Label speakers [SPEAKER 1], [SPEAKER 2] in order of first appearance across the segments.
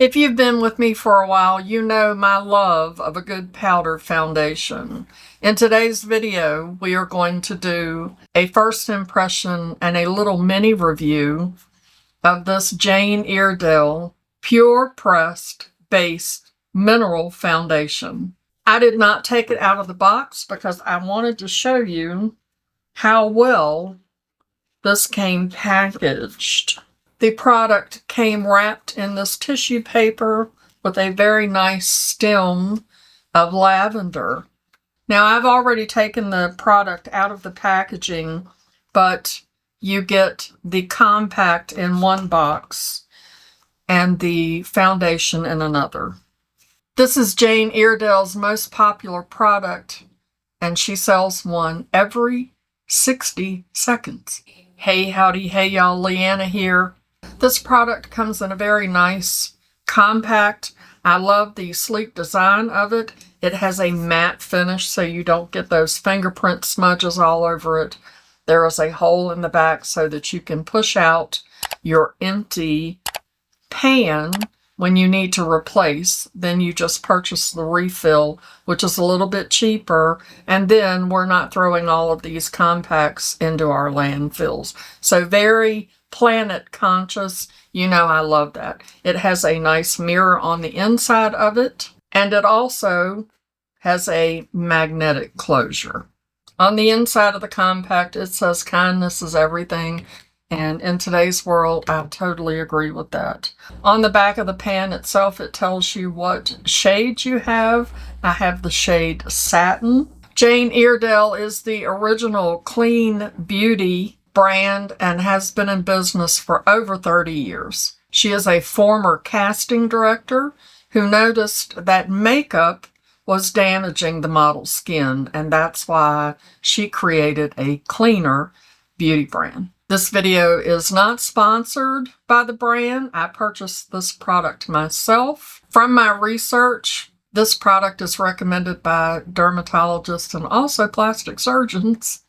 [SPEAKER 1] If you've been with me for a while, you know my love of a good powder foundation. In today's video, we are going to do a first impression and a little mini review of this Jane Iredale Pure Pressed Base Mineral Foundation. I did not take it out of the box because I wanted to show you how well this came packaged. The product came wrapped in this tissue paper with a very nice stem of lavender. Now, I've already taken the product out of the packaging, but you get the compact in one box and the foundation in another. This is Jane Iredale's most popular product, and she sells one every 60 seconds. Hey, howdy, hey y'all, Leanna here. This product comes in a very nice, compact. I love the sleek design of it. It has a matte finish so you don't get those fingerprint smudges all over it. There is a hole in the back so that you can push out your empty pan when you need to replace. Then you just purchase the refill, which is a little bit cheaper, and then we're not throwing all of these compacts into our landfills. So very planet conscious. You know I love that. It has a nice mirror on the inside of it, and it also has a magnetic closure. On the inside of the compact, it says kindness is everything. And in today's world, I totally agree with that. On the back of the pan itself, it tells you what shade you have. I have the shade Satin. Jane Iredale is the original clean beauty brand and has been in business for over 30 years. She is a former casting director who noticed that makeup was damaging the model's skin, and that's why she created a cleaner beauty brand. This video is not sponsored by the brand. I purchased this product myself. From my research, this product is recommended by dermatologists and also plastic surgeons.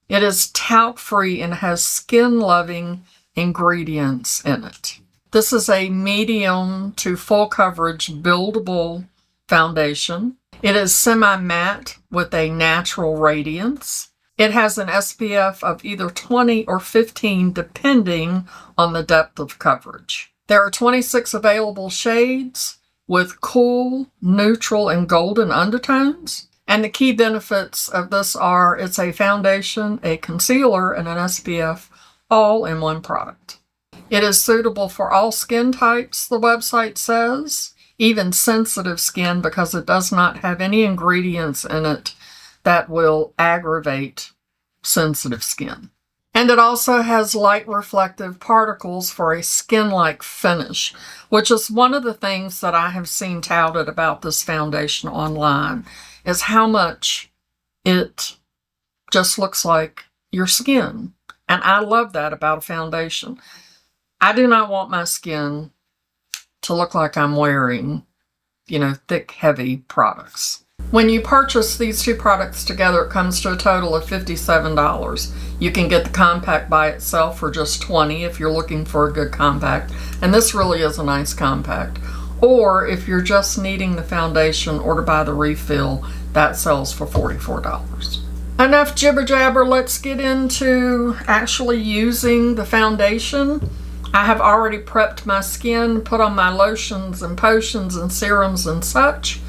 [SPEAKER 1] It is talc-free and has skin-loving ingredients in it. This is a medium to full coverage buildable foundation. It is semi-matte with a natural radiance. It has an SPF of either 20 or 15 depending on the depth of coverage. There are 26 available shades with cool, neutral, and golden undertones. And the key benefits of this are it's a foundation, a concealer, and an SPF all in one product. It is suitable for all skin types, the website says, even sensitive skin, because it does not have any ingredients in it that will aggravate sensitive skin. And it also has light reflective particles for a skin-like finish, which is one of the things that I have seen touted about this foundation online, is how much it just looks like your skin. And I love that about a foundation. I do not want my skin to look like I'm wearing, thick, heavy products. When you purchase these two products together, it comes to a total of $57. You can get the compact by itself for just $20 if you're looking for a good compact. And this really is a nice compact. Or if you're just needing the foundation or to buy the refill, that sells for $44. Enough jibber jabber, let's get into actually using the foundation. I have already prepped my skin, put on my lotions and potions and serums and such.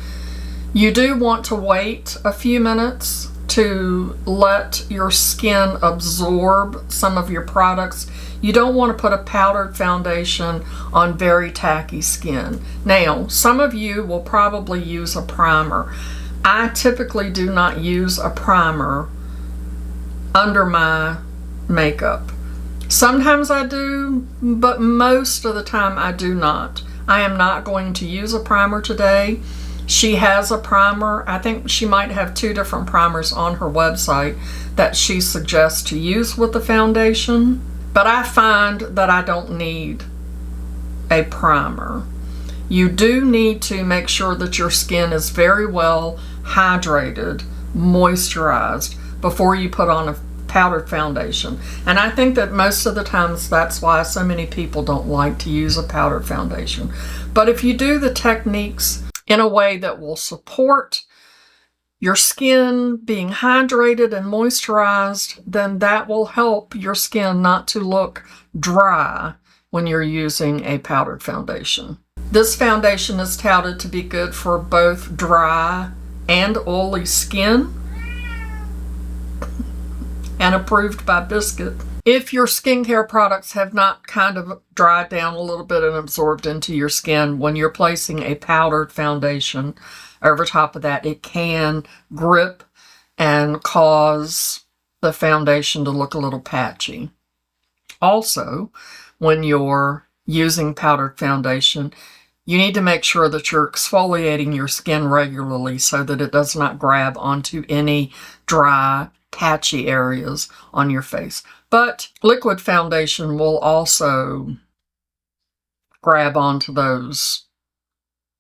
[SPEAKER 1] You do want to wait a few minutes to let your skin absorb some of your products. You don't want to put a powdered foundation on very tacky skin. Now, some of you will probably use a primer. I typically do not use a primer under my makeup. Sometimes I do, but most of the time I do not. I am not going to use a primer today. She has a primer. I think she might have 2 different primers on her website that she suggests to use with the foundation. But I find that I don't need a primer. You do need to make sure that your skin is very well hydrated, moisturized, before you put on powdered foundation. And I think that most of the times that's why so many people don't like to use a powdered foundation. But if you do the techniques in a way that will support your skin being hydrated and moisturized, then that will help your skin not to look dry when you're using a powdered foundation. This foundation is touted to be good for both dry and oily skin and approved by Biscuit. If your skincare products have not kind of dried down a little bit and absorbed into your skin, when you're placing a powdered foundation over top of that, it can grip and cause the foundation to look a little patchy. Also, when you're using powdered foundation, you need to make sure that you're exfoliating your skin regularly so that it does not grab onto any dry, patchy areas on your face. But liquid foundation will also grab onto those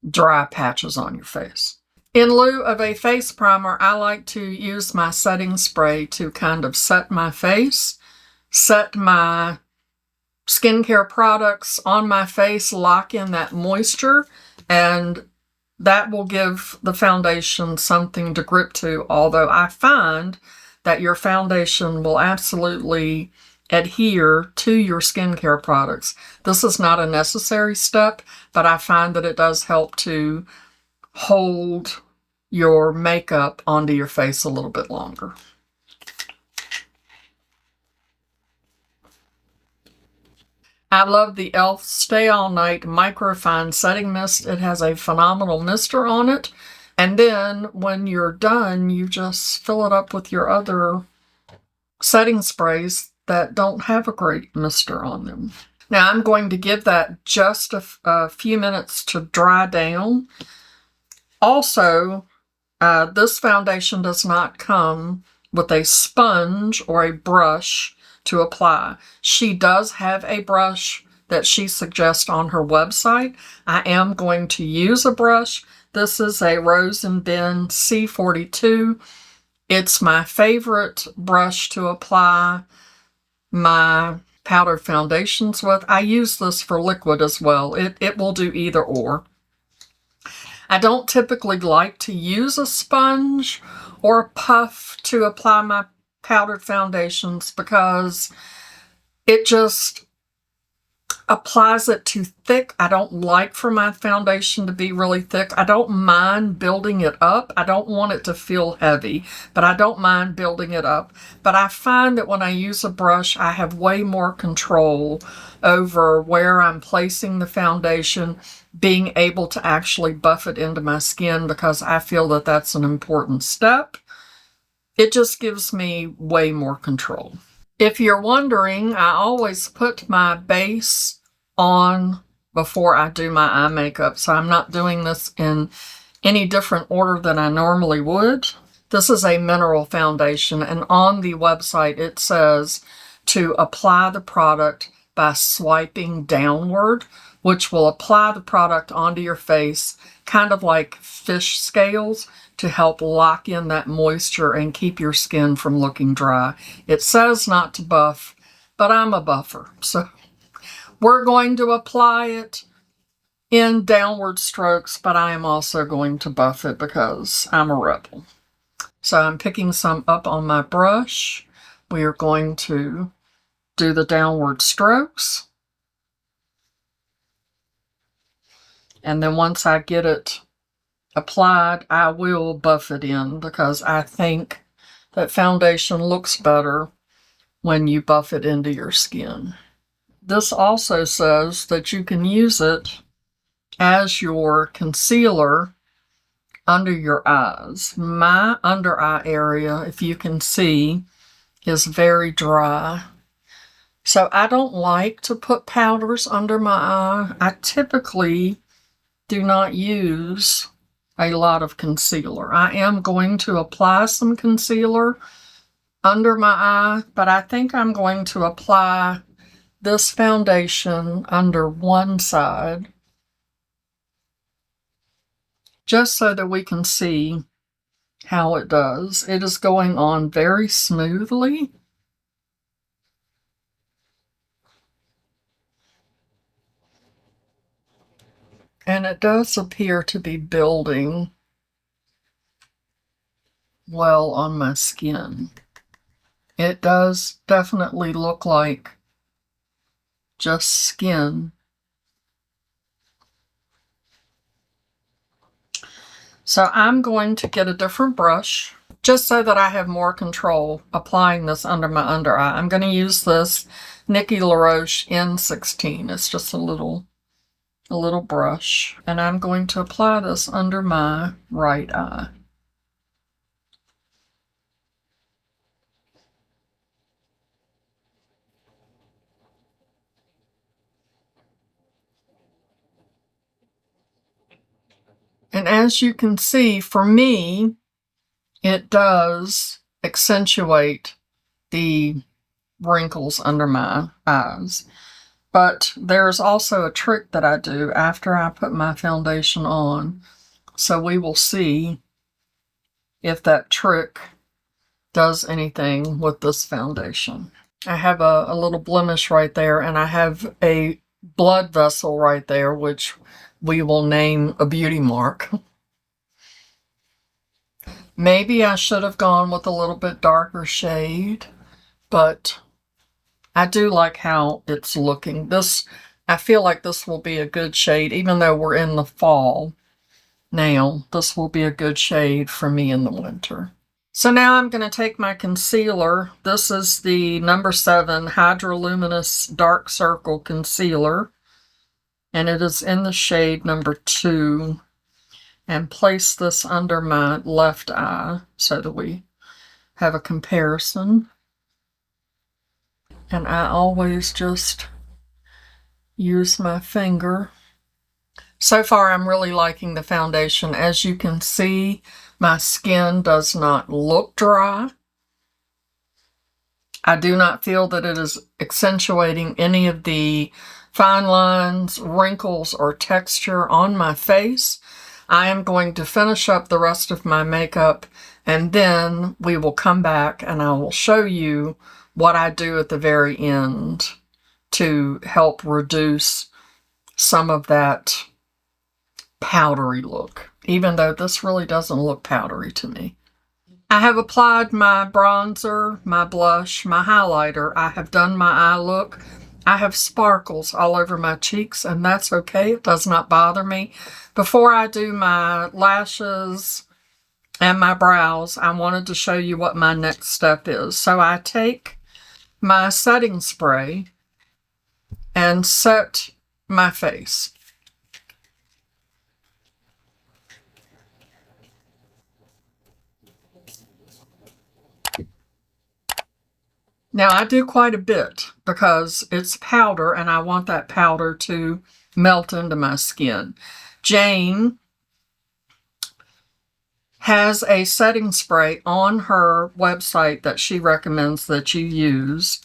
[SPEAKER 1] dry patches on your face. In lieu of a face primer, I like to use my setting spray to kind of set my face, set my skincare products on my face, lock in that moisture, and that will give the foundation something to grip to, although I find that your foundation will absolutely adhere to your skincare products. This is not a necessary step, but I find that it does help to hold your makeup onto your face a little bit longer. I love the e.l.f. Stay All Night Microfine Setting Mist. It has a phenomenal mister on it. And then when you're done, you just fill it up with your other setting sprays that don't have a great mister on them. Now I'm going to give that just a few minutes to dry down. Also, this foundation does not come with a sponge or a brush to apply. She does have a brush that she suggests on her website. I am going to use a brush. This is a Rose and Ben C42. It's my favorite brush to apply my powdered foundations with. I use this for liquid as well. It will do either or. I don't typically like to use a sponge or a puff to apply my powdered foundations because it just applies it too thick. I don't like for my foundation to be really thick. I don't mind building it up. I don't want it to feel heavy, but I don't mind building it up. But I find that when I use a brush, I have way more control over where I'm placing the foundation, being able to actually buff it into my skin because I feel that that's an important step. It just gives me way more control. If you're wondering, I always put my base on before I do my eye makeup, so I'm not doing this in any different order than I normally would. This is a mineral foundation, and on the website it says to apply the product by swiping downward, which will apply the product onto your face, kind of like fish scales, to help lock in that moisture and keep your skin from looking dry. It says not to buff, but I'm a buffer, so we're going to apply it in downward strokes, but I am also going to buff it because I'm a rebel. So I'm picking some up on my brush. We are going to do the downward strokes. And then once I get it applied, I will buff it in because I think that foundation looks better when you buff it into your skin. This also says that you can use it as your concealer under your eyes. My under eye area, if you can see, is very dry. So I don't like to put powders under my eye. I typically do not use a lot of concealer. I am going to apply some concealer under my eye, but I think I'm going to apply this foundation under one side just so that we can see how it does. It is going on very smoothly. And it does appear to be building well on my skin. It does definitely look like just skin. So I'm going to get a different brush just so that I have more control applying this under my under eye. I'm going to use this Nikki LaRoche N16. It's just a little brush. And I'm going to apply this under my right eye. And as you can see, for me, it does accentuate the wrinkles under my eyes. But there's also a trick that I do after I put my foundation on. So we will see if that trick does anything with this foundation. I have a little blemish right there, and I have a blood vessel right there, which we will name a beauty mark. Maybe I should have gone with a little bit darker shade, but I do like how it's looking. I feel like this will be a good shade, even though we're in the fall now. This will be a good shade for me in the winter. So now I'm going to take my concealer. This is the number 7 Hydroluminous Dark Circle Concealer, and it is in the shade number 2, and place this under my left eye so that we have a comparison. And I always just use my finger. So far, I'm really liking the foundation. As you can see, my skin does not look dry. I do not feel that it is accentuating any of the fine lines, wrinkles, or texture on my face. I am going to finish up the rest of my makeup, and then we will come back and I will show you what I do at the very end to help reduce some of that powdery look, even though this really doesn't look powdery to me. I have applied my bronzer, my blush, my highlighter. I have done my eye look. I have sparkles all over my cheeks, and that's okay. It does not bother me. Before I do my lashes and my brows, I wanted to show you what my next step is. So I take my setting spray and set my face. Now I do quite a bit because it's powder and I want that powder to melt into my skin. Jane has a setting spray on her website that she recommends that you use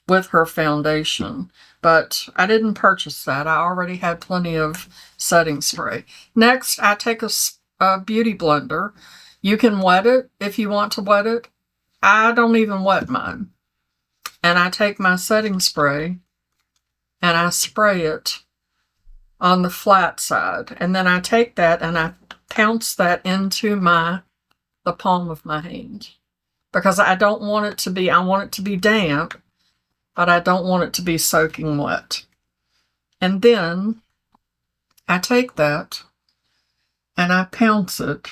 [SPEAKER 1] with her foundation, but I didn't purchase that. I already had plenty of setting spray. Next, I take a beauty blender. You can wet it if you want to wet it. I don't even wet mine. And I take my setting spray and I spray it on the flat side. And then I take that and I pounce that into the palm of my hand. Because I don't want it to be, I want it to be damp, but I don't want it to be soaking wet. And then I take that and I pounce it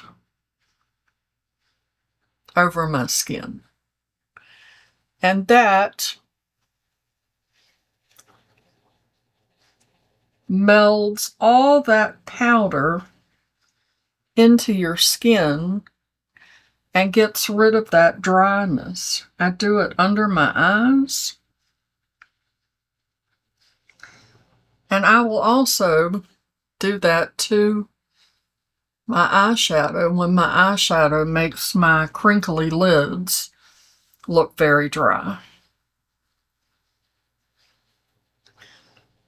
[SPEAKER 1] over my skin. And that melds all that powder into your skin and gets rid of that dryness. I do it under my eyes. And I will also do that to my eyeshadow when my eyeshadow makes my crinkly lids look very dry.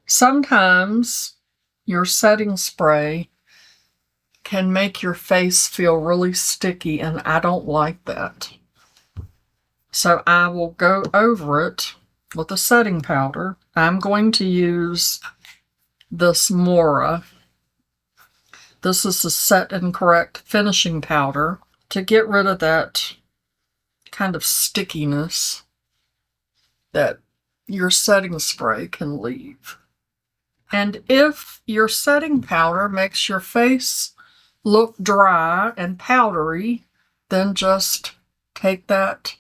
[SPEAKER 1] Sometimes your setting spray can make your face feel really sticky, and I don't like that. So I will go over it with a setting powder. I'm going to use this Mora This is the Set and Correct finishing powder to get rid of that kind of stickiness that your setting spray can leave. And if your setting powder makes your face look dry and powdery, then just take that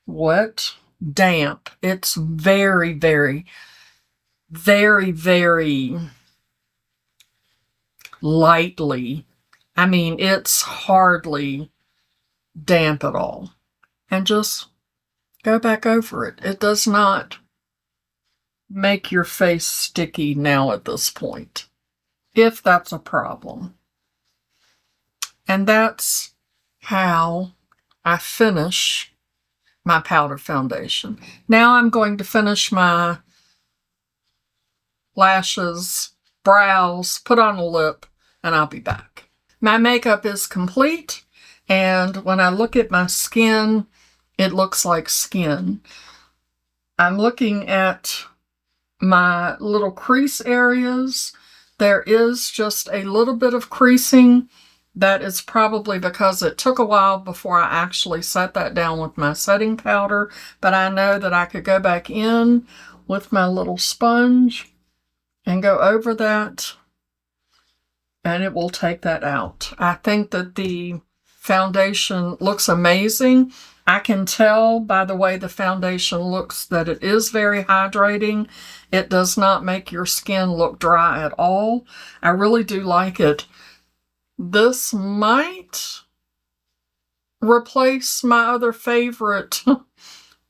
[SPEAKER 1] wet, damp. It's very, very, very, very lightly. I mean, it's hardly damp at all. And just go back over it. It does not make your face sticky now at this point, if that's a problem. And that's how I finish my powder foundation. Now I'm going to finish my lashes, brows, put on a lip, and I'll be back. My makeup is complete, and when I look at my skin, it looks like skin. I'm looking at my little crease areas. There is just a little bit of creasing. That is probably because it took a while before I actually set that down with my setting powder, but I know that I could go back in with my little sponge and go over that, and it will take that out. I think that the foundation looks amazing. I can tell by the way the foundation looks that it is very hydrating. It does not make your skin look dry at all. I really do like it. This might replace my other favorite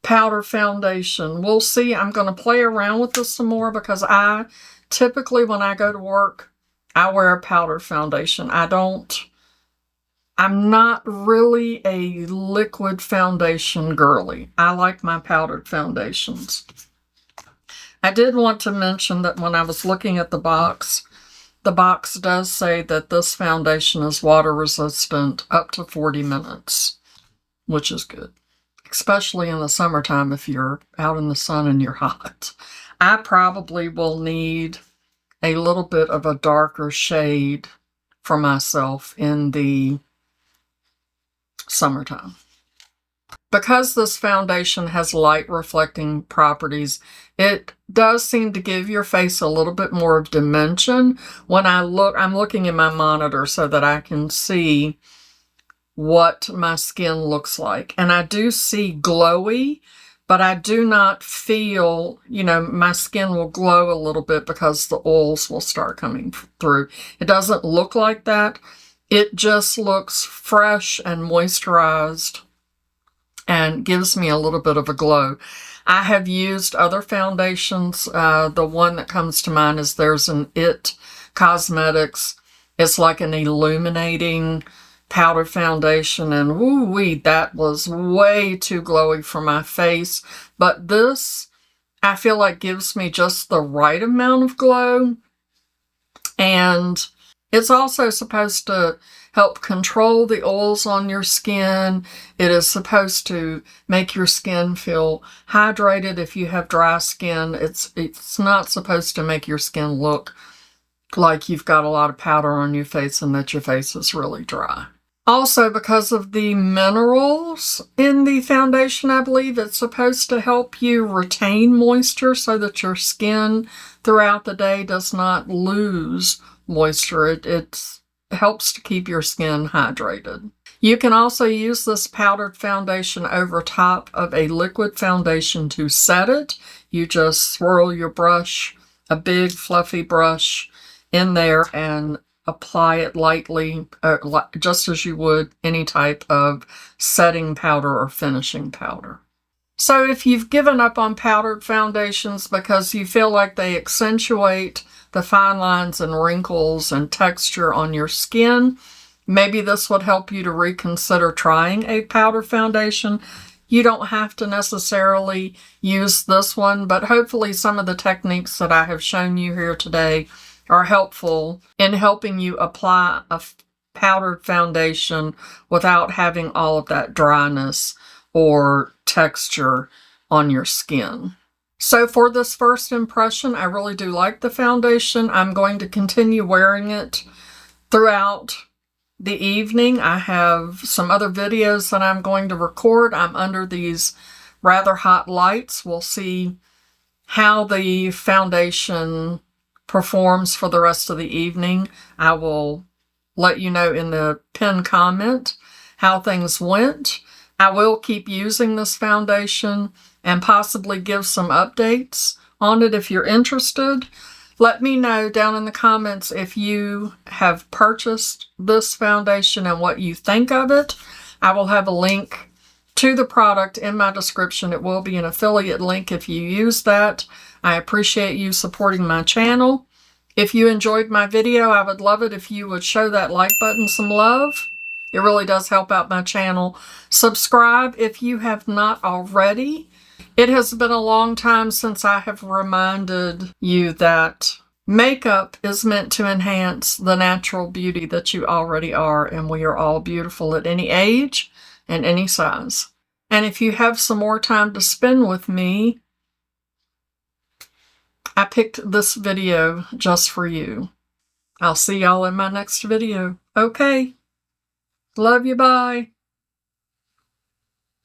[SPEAKER 1] powder foundation. We'll see. I'm going to play around with this some more because I typically, when I go to work, I wear a powder foundation. I'm not really a liquid foundation girly. I like my powdered foundations. I did want to mention that when I was looking at the box does say that this foundation is water resistant up to 40 minutes, which is good, especially in the summertime if you're out in the sun and you're hot. I probably will need a little bit of a darker shade for myself in the summertime. Because this foundation has light reflecting properties, it does seem to give your face a little bit more of dimension. When I'm looking at my monitor so that I can see what my skin looks like. And I do see glowy, but I do not feel, my skin will glow a little bit because the oils will start coming through. It doesn't look like that. It just looks fresh and moisturized and gives me a little bit of a glow. I have used other foundations. The one that comes to mind is there's an IT Cosmetics. It's like an illuminating powder foundation, and woo-wee, that was way too glowy for my face. But this, I feel like, gives me just the right amount of glow. And it's also supposed to help control the oils on your skin. It is supposed to make your skin feel hydrated if you have dry skin. It's not supposed to make your skin look like you've got a lot of powder on your face and that your face is really dry. Also, because of the minerals in the foundation, I believe it's supposed to help you retain moisture so that your skin throughout the day does not lose moisture. It helps to keep your skin hydrated. You can also use this powdered foundation over top of a liquid foundation to set it. You just swirl your brush, a big fluffy brush, in there and apply it lightly, just as you would any type of setting powder or finishing powder. So if you've given up on powdered foundations because you feel like they accentuate the fine lines and wrinkles and texture on your skin, maybe this would help you to reconsider trying a powder foundation. You don't have to necessarily use this one, but hopefully some of the techniques that I have shown you here today are helpful in helping you apply a powdered foundation without having all of that dryness or texture on your skin. So for this first impression, I really do like the foundation. I'm going to continue wearing it throughout the evening. I have some other videos that I'm going to record. I'm under these rather hot lights. We'll see how the foundation performs for the rest of the evening. I will let you know in the pinned comment how things went. I will keep using this foundation and possibly give some updates on it if you're interested. Let me know down in the comments if you have purchased this foundation and what you think of it. I will have a link to the product in my description. It will be an affiliate link if you use that. I appreciate you supporting my channel. If you enjoyed my video, I would love it if you would show that like button some love. It really does help out my channel. Subscribe if you have not already. It has been a long time since I have reminded you that makeup is meant to enhance the natural beauty that you already are, and we are all beautiful at any age and any size. And if you have some more time to spend with me, I picked this video just for you. I'll see y'all in my next video. Okay. Love you. Bye.